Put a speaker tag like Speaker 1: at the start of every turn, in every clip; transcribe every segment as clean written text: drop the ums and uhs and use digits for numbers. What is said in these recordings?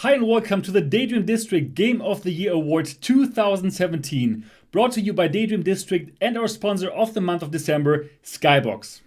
Speaker 1: Hi and welcome to the Daydream District Game of the Year Award 2017, brought to you by Daydream District and our sponsor of the month of December, Skybox.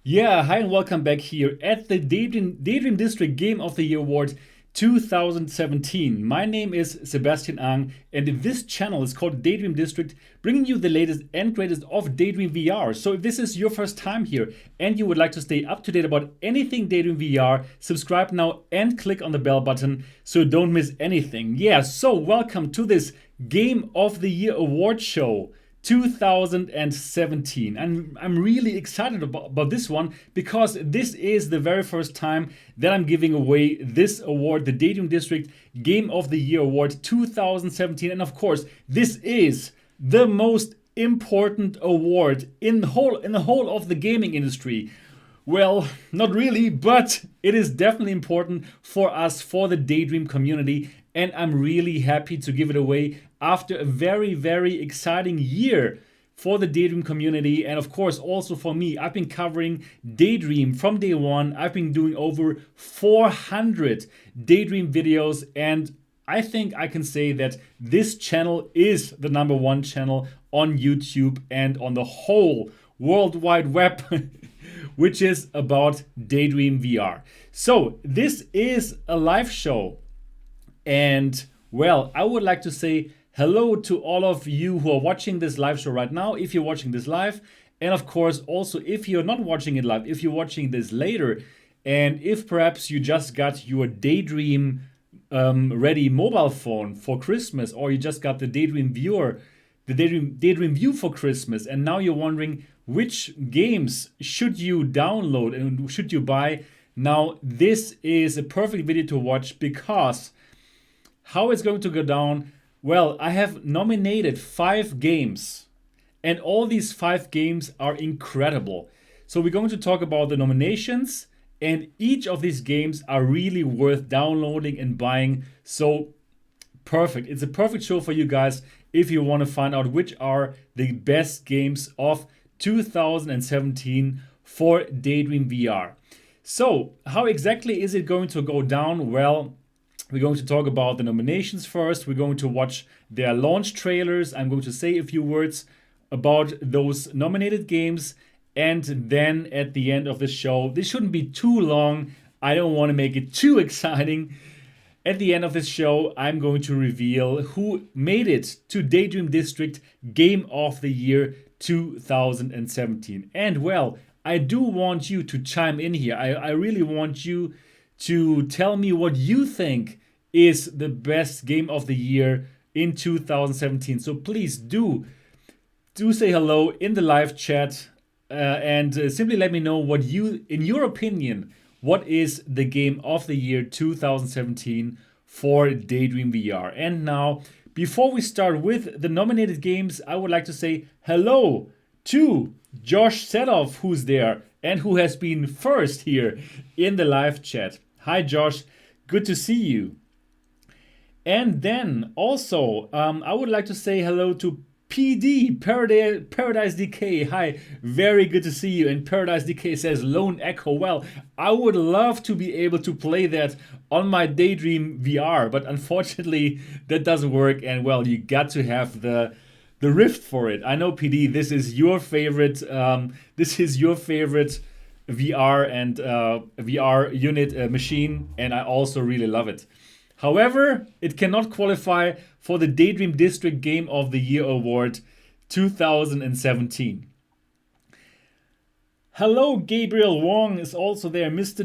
Speaker 1: Yeah, hi and welcome back here at the Daydream District Game of the Year Award 2017. My name is Sebastian Ang, and this channel is called Daydream District, bringing you the latest and greatest of Daydream VR. So if this is your first time here and you would like to stay up to date about anything Daydream VR, subscribe now and click on the bell button so you don't miss anything. Yeah, so welcome to this Game of the Year Award show 2017. And I'm really excited about this one because this is the very first time that I'm giving away this award, the Daydream District Game of the Year Award 2017. And of course, this is the most important award in the whole of the gaming industry. Well, not really, but it is definitely important for us, for the Daydream community, and I'm really happy to give it away after a very, very exciting year for the Daydream community, and of course also for me. I've been covering Daydream from day one. I've been doing over 400 Daydream videos, and I think I can say that this channel is the #1 channel on YouTube and on the whole World Wide Web, which is about Daydream VR. So this is a live show. And well, I would like to say hello to all of you who are watching this live show right now, if you're watching this live. And of course, also if you're not watching it live, if you're watching this later, and if perhaps you just got your Daydream ready mobile phone for Christmas, or you just got the Daydream Viewer, the Daydream View for Christmas, and now you're wondering which games should you download and should you buy. Now, this is a perfect video to watch because how it's going to go down, well, I have nominated 5 games, and all these 5 games are incredible. So we're going to talk about the nominations, and each of these games are really worth downloading and buying. So perfect. It's a perfect show for you guys if you want to find out which are the best games of 2017 for Daydream VR. So how exactly is it going to go down? Well, we're going to talk about the nominations first. We're going to watch their launch trailers. I'm going to say a few words about those nominated games. And then at the end of the show, this shouldn't be too long. I don't want to make it too exciting. At the end of this show, I'm going to reveal who made it to Daydream District Game of the Year 2017. And well, I do want you to chime in here. I really want you to tell me what you think is the best game of the year in 2017. So please do say hello in the live chat and simply let me know what you, in your opinion, what is the game of the year 2017 for Daydream VR. And now, before we start with the nominated games, I would like to say hello to Josh Sedoff, who's there and who has been first here in the live chat. Hi, Josh. Good to see you. And then also, I would like to say hello to PD, Paradise DK. Hi, very good to see you. And Paradise DK says Lone Echo. Well, I would love to be able to play that on my Daydream VR, but unfortunately that doesn't work. And well, you got to have the Rift for it. I know, PD, this is your favorite. VR and VR unit machine, and I also really love it. However, it cannot qualify for the Daydream District Game of the Year Award 2017. Hello, Gabriel Wong is also there. Mr.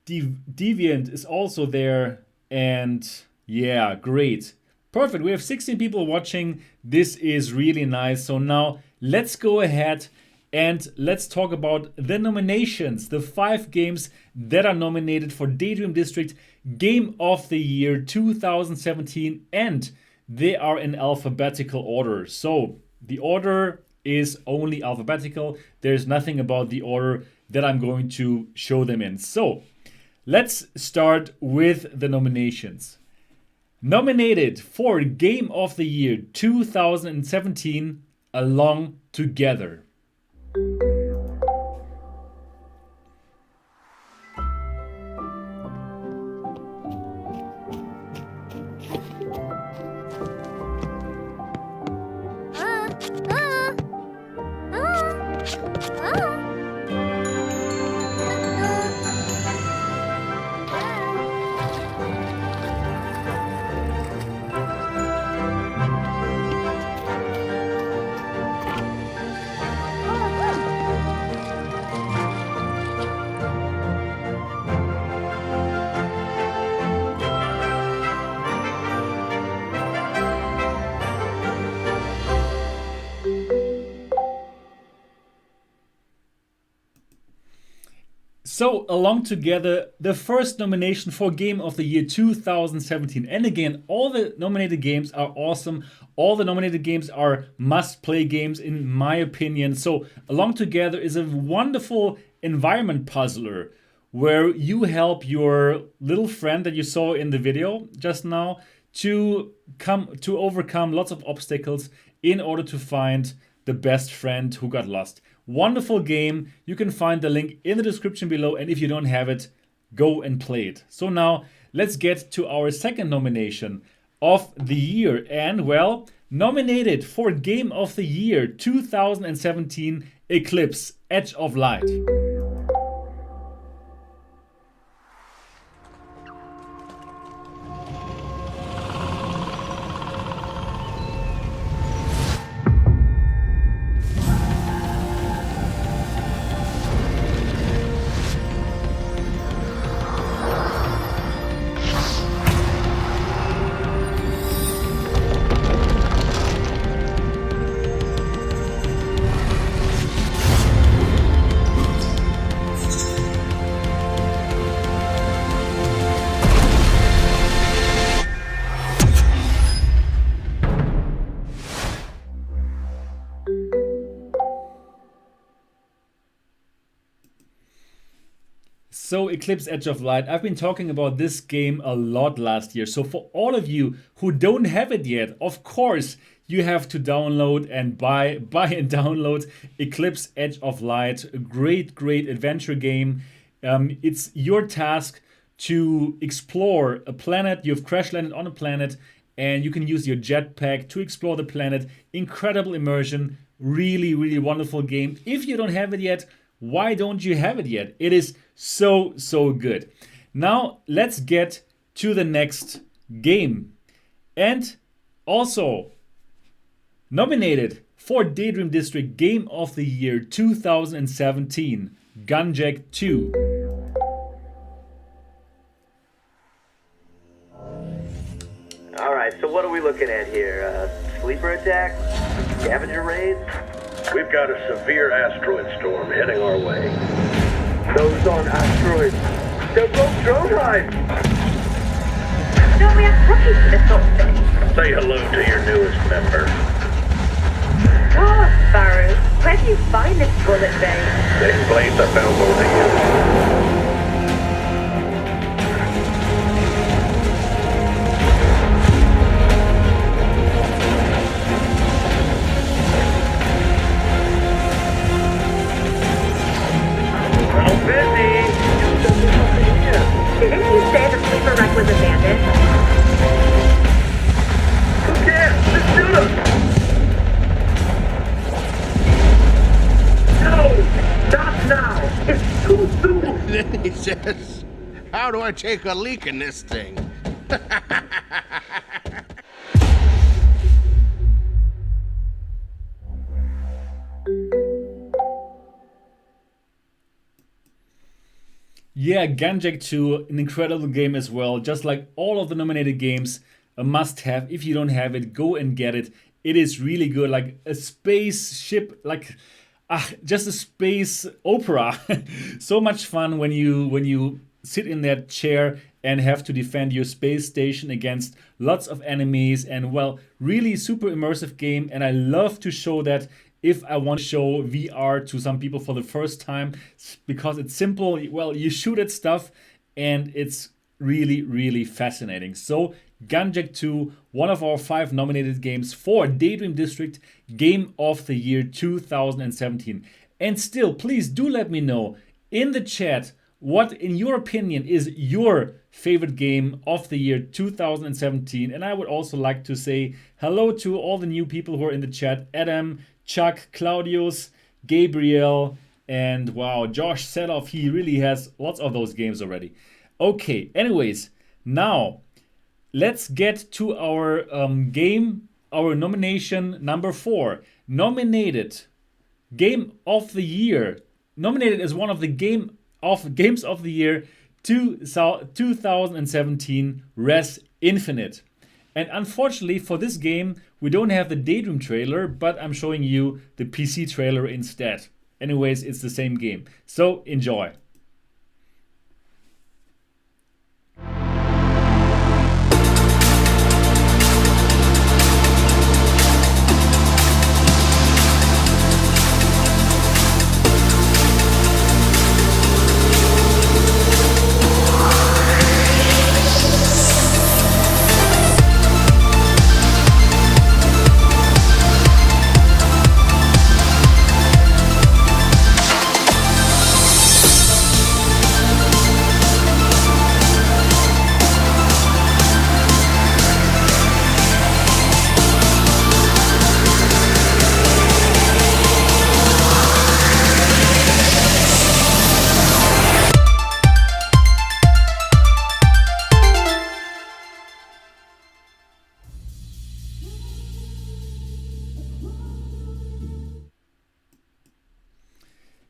Speaker 1: Deviant is also there. And yeah, great. Perfect. We have 16 people watching. This is really nice. So now let's go ahead And let's talk about the nominations, the 5 games that are nominated for Daydream District Game of the Year 2017, and they are in alphabetical order. So the order is only alphabetical. There's nothing about the order that I'm going to show them in. So let's start with the nominations. Nominated for Game of the Year 2017, Along Together. So, Along Together, the first nomination for Game of the Year 2017. And again, all the nominated games are awesome. All the nominated games are must-play games, in my opinion. So, Along Together is a wonderful environment puzzler where you help your little friend that you saw in the video just now to overcome lots of obstacles in order to find the best friend who got lost. Wonderful game. You can find the link in the description below, and if you don't have it, go and play it. So now let's get to our second nomination of the year. And well, nominated for Game of the Year 2017, Eclipse, Edge of Light. So Eclipse Edge of Light, I've been talking about this game a lot last year. So for all of you who don't have it yet, of course, you have to download and buy and download Eclipse Edge of Light. A great adventure game. It's your task to explore a planet. You've crash landed on a planet and you can use your jetpack to explore the planet. Incredible immersion. Really wonderful game. If you don't have it yet, why don't you have it yet? It is so good. Now let's get to the next game. And also nominated for Daydream District Game of the Year 2017, Gunjack 2.
Speaker 2: Alright, so what are we looking at here? Sleeper attacks? Scavenger raids?
Speaker 3: We've got a severe asteroid storm heading our way.
Speaker 2: Those on asteroids. They're both drone hives!
Speaker 4: Don't we have puppies for this sort of thing?
Speaker 3: Say hello to your newest member.
Speaker 4: God, Baru, where do you find this bullet vein?
Speaker 3: Same place I found both of you.
Speaker 4: Didn't you say the sleeper wreck was abandoned?
Speaker 3: Who cares? Just shoot him!
Speaker 2: No! Not now! It's too soon!
Speaker 5: Then he says, how do I take a leak in this thing?
Speaker 1: Yeah, Gunjack 2, an incredible game as well. Just like all of the nominated games, a must-have. If you don't have it, go and get it. It is really good. Like a spaceship, like just a space opera. So much fun when you sit in that chair and have to defend your space station against lots of enemies, and well, really super immersive game. And I love to show that if I want to show VR to some people for the first time, because it's simple. Well, you shoot at stuff and it's really, really fascinating. So Gunjack 2, one of our 5 nominated games for Daydream District Game of the Year 2017. And still, please do let me know in the chat what, in your opinion, is your favorite game of the year 2017. And I would also like to say hello to all the new people who are in the chat. Adam, Chuck, Claudius, Gabriel, and wow, Josh Seloff. He really has lots of those games already. Okay, anyways, now let's get to our game, our nomination number 4. Nominated Game of the Year. Nominated as one of the Games of the Year 2017, Rez Infinite. And unfortunately for this game, we don't have the Daydream trailer, but I'm showing you the PC trailer instead. Anyways, it's the same game. So enjoy.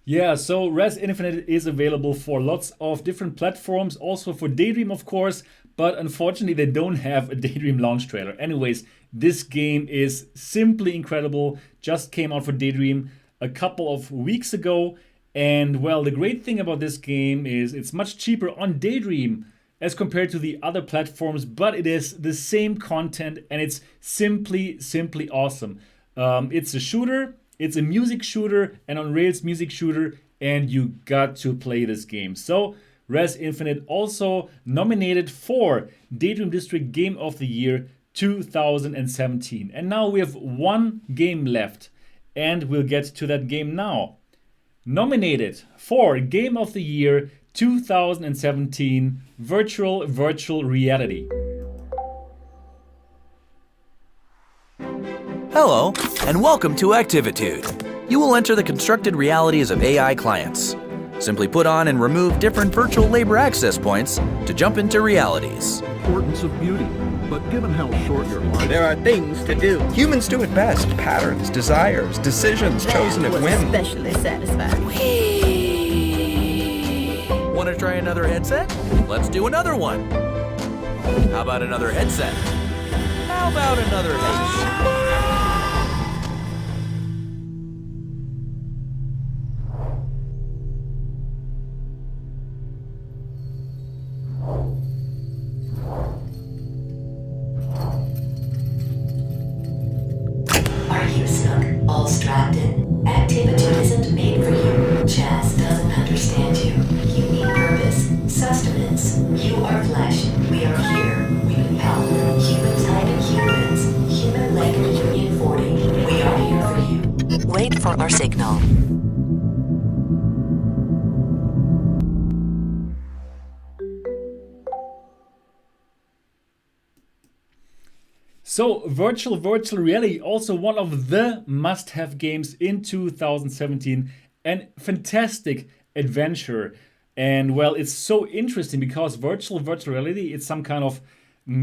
Speaker 1: Yeah, so Rez Infinite is available for lots of different platforms, also for Daydream, of course, but unfortunately they don't have a Daydream launch trailer. Anyways, this game is simply incredible. Just came out for Daydream a couple of weeks ago. And well, the great thing about this game is it's much cheaper on Daydream as compared to the other platforms, but it is the same content and it's simply awesome. It's a shooter. It's a music shooter, an on-rails music shooter, and you got to play this game. So, Rez Infinite also nominated for Daydream District Game of the Year 2017. And now we have one game left, and we'll get to that game now. Nominated for Game of the Year 2017, Virtual Reality.
Speaker 6: Hello, and welcome to Activitude. You will enter the constructed realities of AI clients. Simply put on and remove different virtual labor access points to jump into realities.
Speaker 7: Importance of beauty, but given how short your life,
Speaker 8: there are things to do.
Speaker 9: Humans do it best. Patterns, desires, decisions chosen at whim.
Speaker 10: Especially satisfying.
Speaker 6: Want to try another headset? Let's do another one. How about another headset? How about another headset?
Speaker 11: All strapped in. Activitude isn't made for you. Chaz doesn't understand you. You need purpose, sustenance. You are flesh. We are here. We need help. Humans hiding humans. Human leg Union 40. We are here for you. Wait for our signal.
Speaker 1: So, virtual reality, also one of the must-have games in 2017. An fantastic adventure. And well, it's so interesting because virtual reality, it's some kind of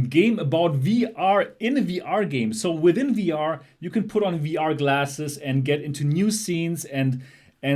Speaker 1: game about VR in a VR game. So within VR, you can put on VR glasses and get into new scenes and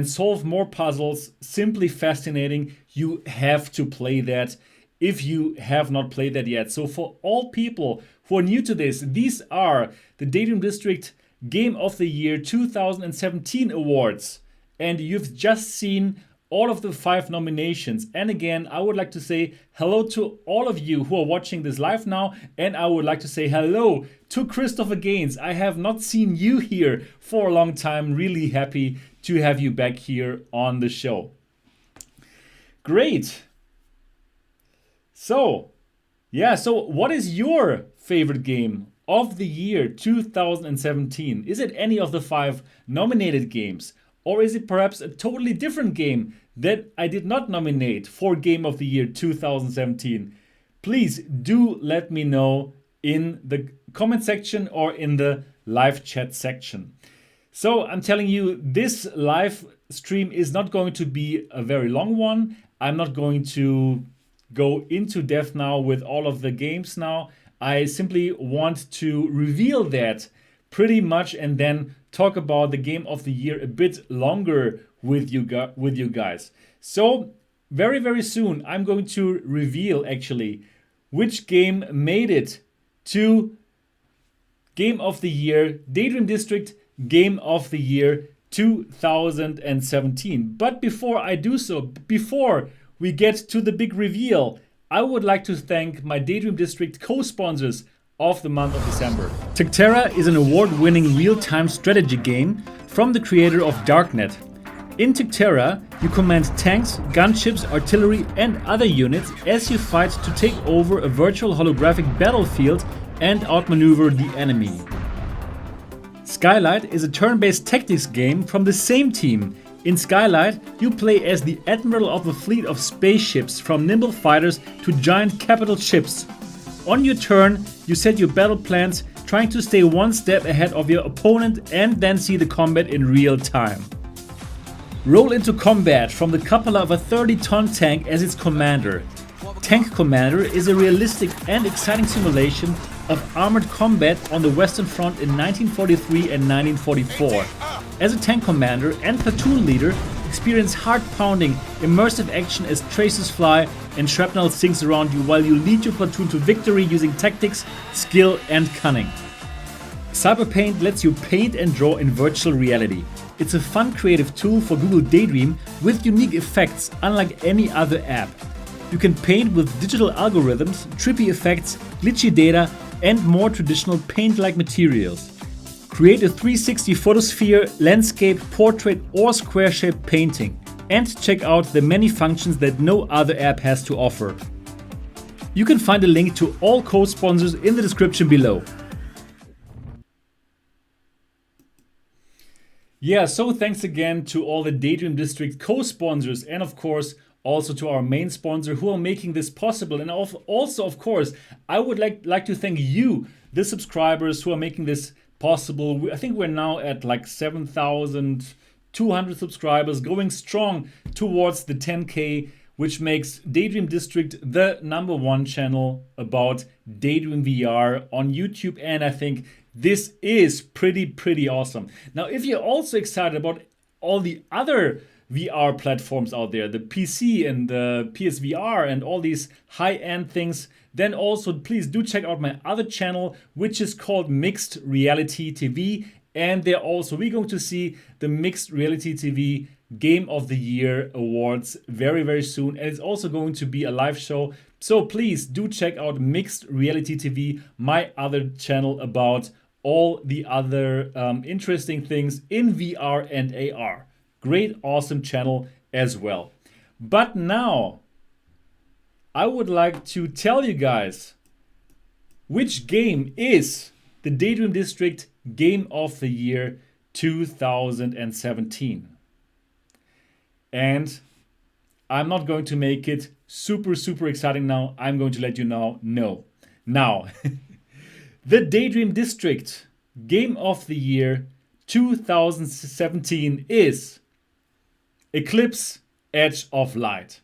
Speaker 1: solve more puzzles. Simply fascinating. You have to play that if you have not played that yet. So for all people who are new to this, these are the Daydream District Game of the Year 2017 awards. and you've just seen all of the 5 nominations. And again, I would like to say hello to all of you who are watching this live now, and I would like to say hello to Christopher Gaines. I have not seen you here for a long time. Really happy to have you back here on the show. Great. So what is your favorite game of the year 2017? Is it any of the 5 nominated games? Or is it perhaps a totally different game that I did not nominate for Game of the Year 2017? Please do let me know in the comment section or in the live chat section. So I'm telling you, this live stream is not going to be a very long one. I'm not going to go into depth now with all of the games now. I simply want to reveal that pretty much and then talk about the Game of the Year a bit longer with you guys. So very, very soon I'm going to reveal actually which game made it to Game of the Year, Daydream District Game of the Year 2017. But before I do so, before we get to the big reveal, I would like to thank my Daydream District co-sponsors of the month of December. Tecterra is an award-winning real-time strategy game from the creator of Darknet. In Tecterra, you command tanks, gunships, artillery and other units as you fight to take over a virtual holographic battlefield and outmaneuver the enemy. Skylight is a turn-based tactics game from the same team. In Skylight, you play as the admiral of a fleet of spaceships, from nimble fighters to giant capital ships. On your turn, you set your battle plans, trying to stay one step ahead of your opponent and then see the combat in real time. Roll into combat from the cupola of a 30-ton tank as its commander. Tank Commander is a realistic and exciting simulation of armored combat on the Western Front in 1943 and 1944. As a tank commander and platoon leader, experience heart-pounding, immersive action as traces fly and shrapnel sings around you while you lead your platoon to victory using tactics, skill and cunning. Cyberpaint lets you paint and draw in virtual reality. It's a fun creative tool for Google Daydream with unique effects unlike any other app. You can paint with digital algorithms, trippy effects, glitchy data and more traditional paint-like materials. Create a 360 photosphere, landscape, portrait or square-shaped painting. And check out the many functions that no other app has to offer. You can find a link to all co-sponsors in the description below. Yeah, so thanks again to all the Daydream District co-sponsors and of course also to our main sponsor who are making this possible. And also, of course, I would like to thank you, the subscribers who are making this possible. I think we're now at like 7,200 subscribers, going strong towards the 10K, which makes Daydream District the #1 channel about Daydream VR on YouTube. And I think this is pretty awesome. Now, if you're also excited about all the other VR platforms out there, the PC and the PSVR and all these high-end things, then also please do check out my other channel, which is called Mixed Reality TV. And there also we're going to see the Mixed Reality TV Game of the Year Awards very soon. And it's also going to be a live show. So please do check out Mixed Reality TV, my other channel about all the other interesting things in VR and AR. Great, awesome channel as well. But now, I would like to tell you guys which game is the Daydream District Game of the Year 2017. And I'm not going to make it super exciting now. I'm going to let you know, no. Now, the Daydream District Game of the Year 2017 is Eclipse Edge of Light.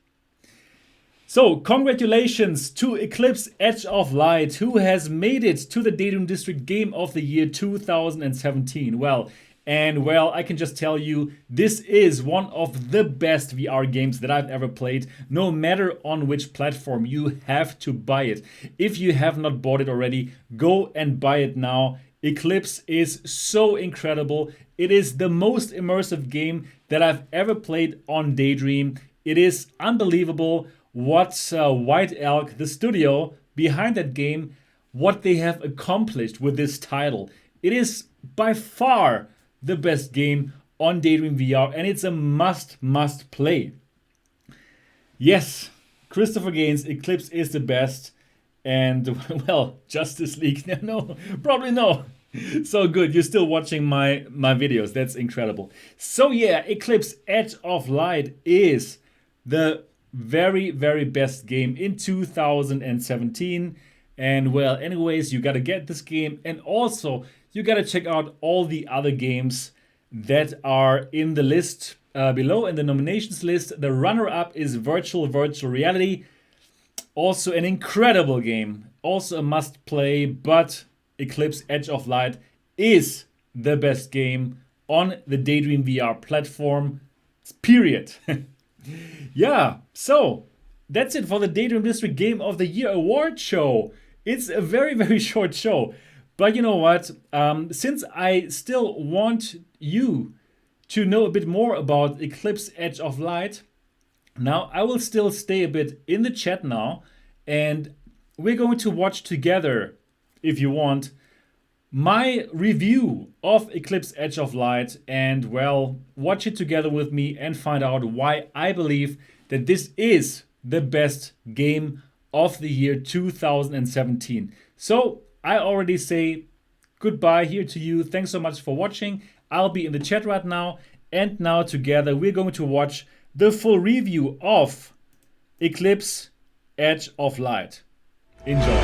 Speaker 1: So congratulations to Eclipse Edge of Light, who has made it to the Daydream District Game of the Year 2017. Well, I can just tell you, this is one of the best VR games that I've ever played. No matter on which platform, you have to buy it. If you have not bought it already, go and buy it now. Eclipse is so incredible. It is the most immersive game that I've ever played on Daydream. It is unbelievable what White Elk, the studio behind that game, what they have accomplished with this title. It is by far the best game on Daydream VR, and it's a must play. Yes, Christopher Gaines, Eclipse is the best. And, well, Justice League, no, probably no. So good, you're still watching my videos. That's incredible. So yeah, Eclipse Edge of Light is the very, very best game in 2017. And well, anyways, you gotta get this game. And also, you gotta check out all the other games that are in the list below, in the nominations list. The runner-up is Virtual Reality. Also an incredible game. Also a must play, but Eclipse Edge of Light is the best game on the Daydream VR platform. Period. Yeah, so that's it for the Daydream District Game of the Year Award show. It's a very, very short show. But you know what? Since I still want you to know a bit more about Eclipse Edge of Light, now I will still stay a bit in the chat now. And we're going to watch together, if you want, my review of Eclipse Edge of Light. And well, watch it together with me and find out why I believe that this is the best game of the year 2017. So I already say goodbye here to you. Thanks so much for watching. I'll be in the chat right now. And now together we're going to watch the full review of Eclipse Edge of Light. Enjoy.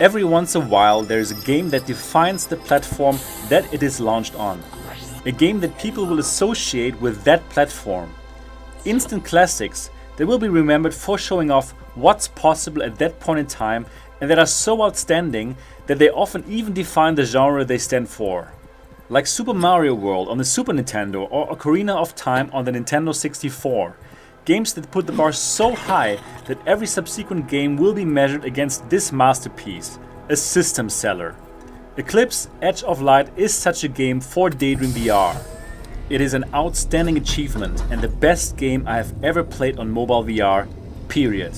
Speaker 1: Every once in a while there is a game that defines the platform that it is launched on. A game that people will associate with that platform. Instant classics that will be remembered for showing off what's possible at that point in time and that are so outstanding that they often even define the genre they stand for. Like Super Mario World on the Super Nintendo or Ocarina of Time on the Nintendo 64. Games that put the bar so high that every subsequent game will be measured against this masterpiece, a system seller. Eclipse Edge of Light is such a game for Daydream VR. It is an outstanding achievement and the best game I have ever played on mobile VR, period.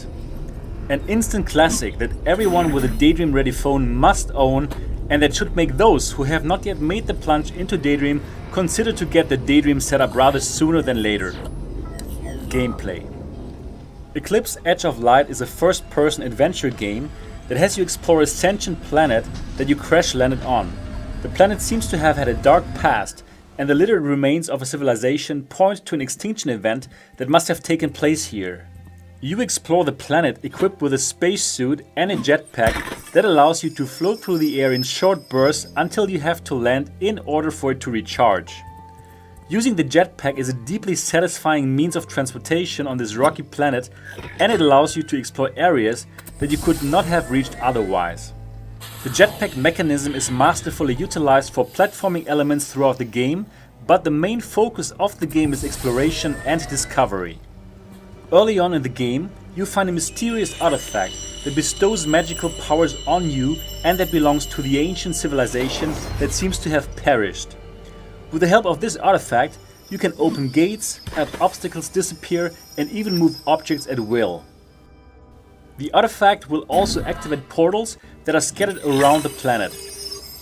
Speaker 1: An instant classic that everyone with a Daydream ready phone must own and that should make those who have not yet made the plunge into Daydream consider to get the Daydream setup rather sooner than later. Gameplay. Eclipse Edge of Light is a first-person adventure game that has you explore a sentient planet that you crash-landed on. The planet seems to have had a dark past, and the littered remains of a civilization point to an extinction event that must have taken place here. You explore the planet equipped with a spacesuit and a jetpack that allows you to float through the air in short bursts until you have to land in order for it to recharge. Using the jetpack is a deeply satisfying means of transportation on this rocky planet, and it allows you to explore areas that you could not have reached otherwise. The jetpack mechanism is masterfully utilized for platforming elements throughout the game, but the main focus of the game is exploration and discovery. Early on in the game, you find a mysterious artifact that bestows magical powers on you and that belongs to the ancient civilization that seems to have perished. With the help of this artifact, you can open gates, have obstacles disappear, and even move objects at will. The artifact will also activate portals that are scattered around the planet.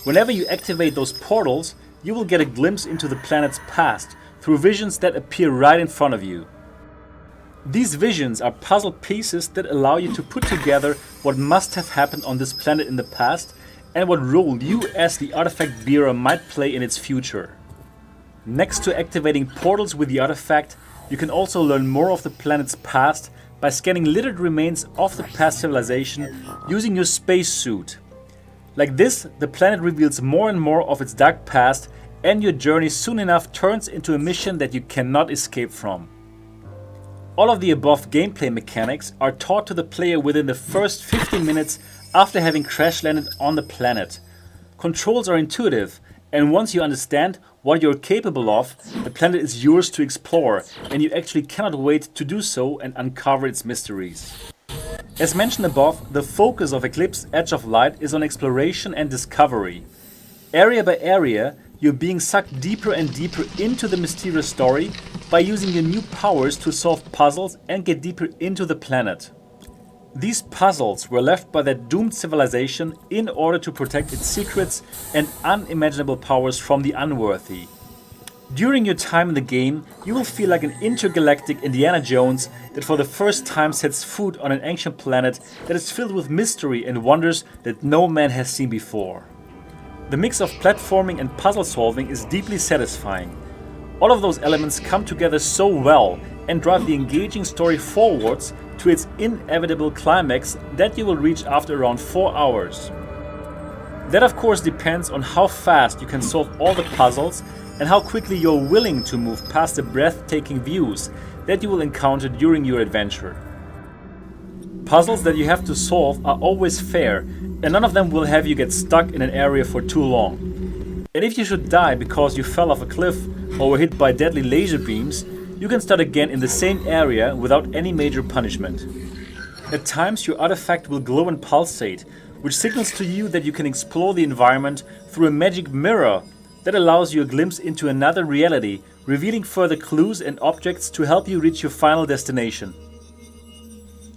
Speaker 1: Whenever you activate those portals, you will get a glimpse into the planet's past through visions that appear right in front of you. These visions are puzzle pieces that allow you to put together what must have happened on this planet in the past and what role you as the artifact bearer might play in its future. Next to activating portals with the artifact, you can also learn more of the planet's past by scanning littered remains of the past civilization using your spacesuit. Like this, the planet reveals more and more of its dark past, and your journey soon enough turns into a mission that you cannot escape from. All of the above gameplay mechanics are taught to the player within the first 15 minutes after having crash landed on the planet. Controls are intuitive, and once you understand what you're capable of, the planet is yours to explore, and you actually cannot wait to do so and uncover its mysteries. As mentioned above, the focus of Eclipse Edge of Light is on exploration and discovery. Area by area, you're being sucked deeper and deeper into the mysterious story by using your new powers to solve puzzles and get deeper into the planet. These puzzles were left by that doomed civilization in order to protect its secrets and unimaginable powers from the unworthy. During your time in the game, you will feel like an intergalactic Indiana Jones that for the first time sets foot on an ancient planet that is filled with mystery and wonders that no man has seen before. The mix of platforming and puzzle solving is deeply satisfying. All of those elements come together so well and drive the engaging story forwards to its inevitable climax that you will reach after around 4 hours. That of course depends on how fast you can solve all the puzzles and how quickly you're willing to move past the breathtaking views that you will encounter during your adventure. Puzzles that you have to solve are always fair, and none of them will have you get stuck in an area for too long. And if you should die because you fell off a cliff or were hit by deadly laser beams, you can start again in the same area without any major punishment. At times your artifact will glow and pulsate, which signals to you that you can explore the environment through a magic mirror that allows you a glimpse into another reality, revealing further clues and objects to help you reach your final destination.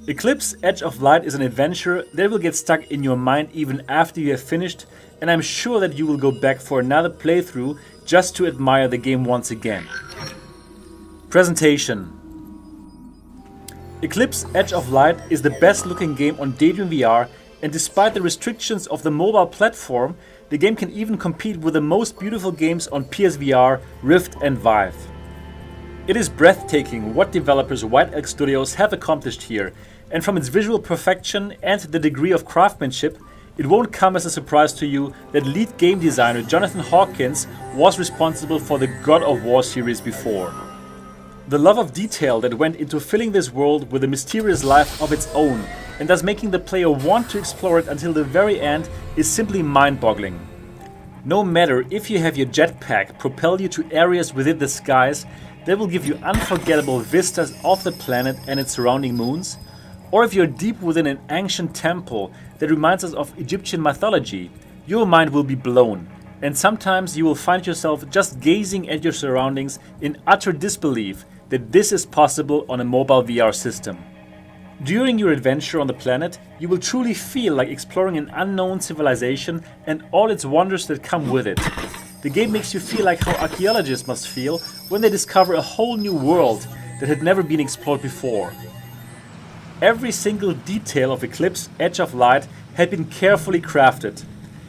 Speaker 1: Eclipse Edge of Light is an adventure that will get stuck in your mind even after you have finished, and I'm sure that you will go back for another playthrough just to admire the game once again. Presentation. Eclipse Edge of Light is the best looking game on Daydream VR, and despite the restrictions of the mobile platform, the game can even compete with the most beautiful games on PSVR, Rift and Vive. It is breathtaking what developers White Elk Studios have accomplished here, and from its visual perfection and the degree of craftsmanship, it won't come as a surprise to you that lead game designer Jonathan Hawkins was responsible for the God of War series before. The love of detail that went into filling this world with a mysterious life of its own, and thus making the player want to explore it until the very end, is simply mind-boggling. No matter if you have your jetpack propel you to areas within the skies that will give you unforgettable vistas of the planet and its surrounding moons, or if you're deep within an ancient temple that reminds us of Egyptian mythology, your mind will be blown, and sometimes you will find yourself just gazing at your surroundings in utter disbelief that this is possible on a mobile VR system. During your adventure on the planet, you will truly feel like exploring an unknown civilization and all its wonders that come with it. The game makes you feel like how archaeologists must feel when they discover a whole new world that had never been explored before. Every single detail of Eclipse Edge of Light had been carefully crafted.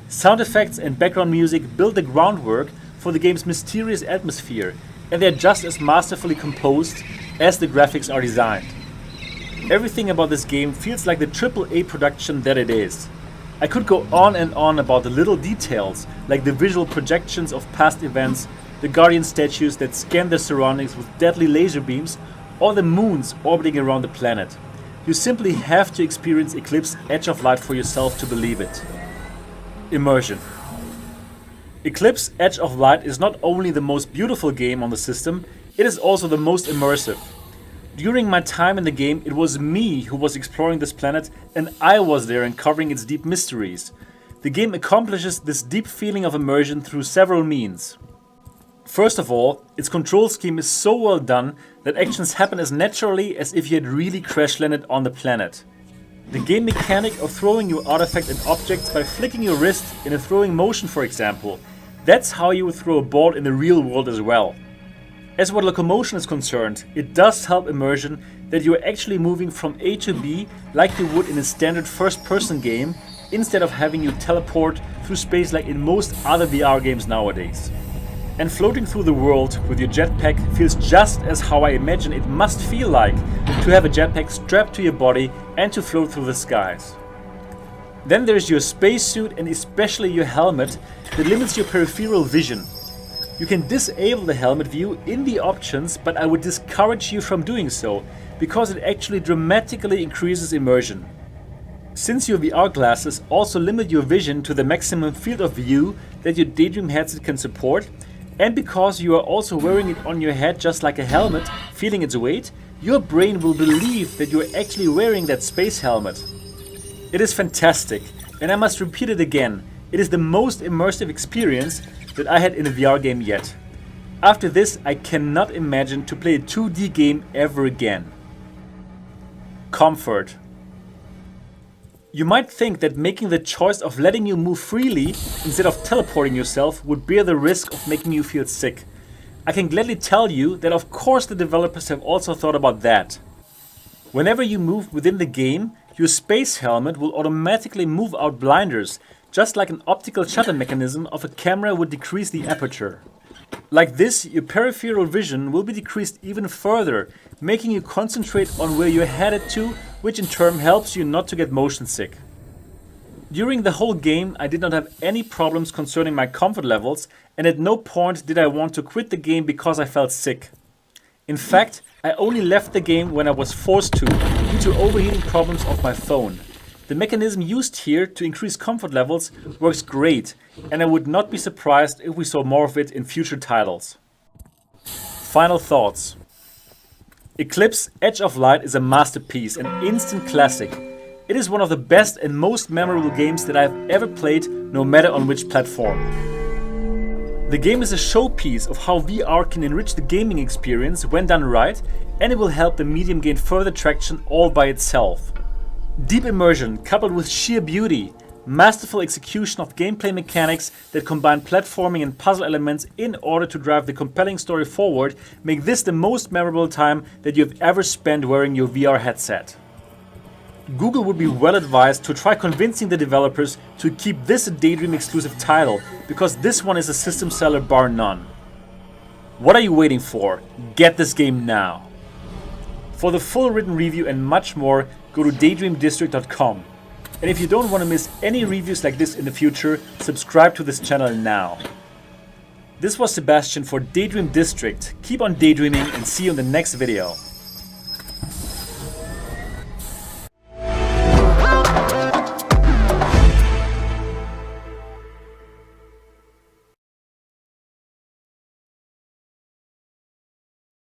Speaker 1: Sound effects and background music build the groundwork for the game's mysterious atmosphere, and they're just as masterfully composed as the graphics are designed. Everything about this game feels like the AAA production that it is. I could go on and on about the little details, like the visual projections of past events, the Guardian statues that scan their surroundings with deadly laser beams, or the moons orbiting around the planet. You simply have to experience Eclipse Edge of Light for yourself to believe it. Immersion. Eclipse Edge of Light is not only the most beautiful game on the system, it is also the most immersive. During my time in the game, it was me who was exploring this planet, and I was there uncovering its deep mysteries. The game accomplishes this deep feeling of immersion through several means. First of all, its control scheme is so well done that actions happen as naturally as if you had really crash landed on the planet. The game mechanic of throwing your artifact at objects by flicking your wrist in a throwing motion, for example, that's how you would throw a ball in the real world as well. As what locomotion is concerned, it does help immersion that you are actually moving from A to B like you would in a standard first-person game, instead of having you teleport through space like in most other VR games nowadays. And floating through the world with your jetpack feels just as how I imagine it must feel like to have a jetpack strapped to your body and to float through the skies. Then there's your spacesuit and especially your helmet that limits your peripheral vision. You can disable the helmet view in the options, but I would discourage you from doing so because it actually dramatically increases immersion. Since your VR glasses also limit your vision to the maximum field of view that your Daydream headset can support, and because you are also wearing it on your head just like a helmet, feeling its weight, your brain will believe that you are actually wearing that space helmet. It is fantastic, and I must repeat it again, it is the most immersive experience that I had in a VR game yet. After this, I cannot imagine to play a 2D game ever again. Comfort. You might think that making the choice of letting you move freely instead of teleporting yourself would bear the risk of making you feel sick. I can gladly tell you that of course the developers have also thought about that. Whenever you move within the game, your space helmet will automatically move out blinders, just like an optical shutter mechanism of a camera would decrease the aperture. Like this, your peripheral vision will be decreased even further, making you concentrate on where you're headed to, which in turn helps you not to get motion sick. During the whole game, I did not have any problems concerning my comfort levels, and at no point did I want to quit the game because I felt sick. In fact, I only left the game when I was forced to, due to overheating problems of my phone. The mechanism used here to increase comfort levels works great, and I would not be surprised if we saw more of it in future titles. Final thoughts. Eclipse Edge of Light is a masterpiece, an instant classic. It is one of the best and most memorable games that I have ever played, no matter on which platform. The game is a showpiece of how VR can enrich the gaming experience when done right, and it will help the medium gain further traction all by itself. Deep immersion coupled with sheer beauty, masterful execution of gameplay mechanics that combine platforming and puzzle elements in order to drive the compelling story forward make this the most memorable time that you have ever spent wearing your VR headset. Google would be well advised to try convincing the developers to keep this a Daydream exclusive title, because this one is a system seller bar none. What are you waiting for? Get this game now! For the full written review and much more, go to daydreamdistrict.com. And if you don't want to miss any reviews like this in the future, subscribe to this channel now. This was Sebastian for Daydream District. Keep on daydreaming and see you in the next video.